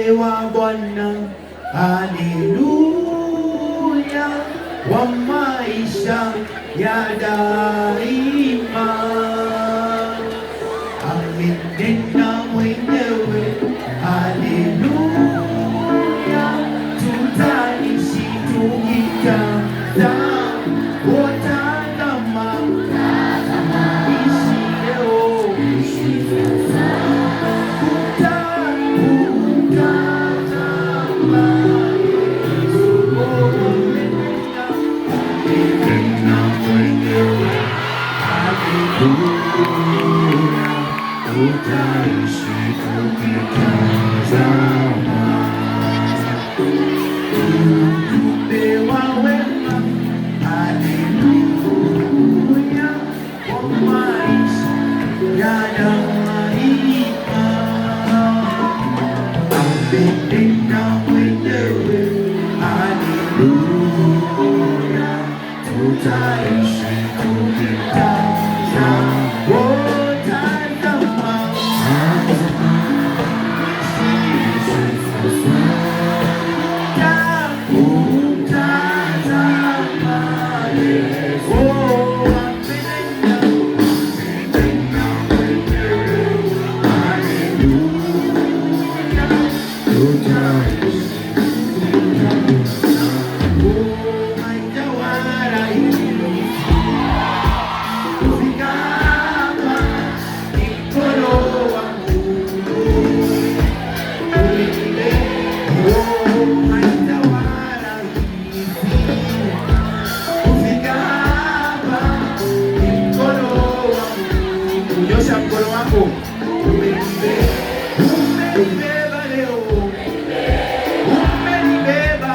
Wa Bwana, haleluya, wa maisha ya daima. Amenena mwenyewe, haleluya, tutaishi tukitazama ishi leo. Utaishi tukitazama ujumbe wa wema, haleluya, wa maisha ya daima. Amenena mwenyewe, haleluya, tutaishi tukitazama. Nyosha mkono wako. Umenibeba leo, umenibeba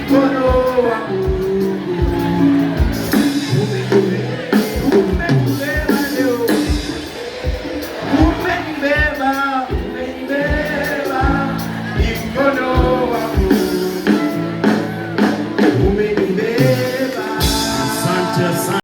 mkono wako. Umenibeba leo, umenibeba mkono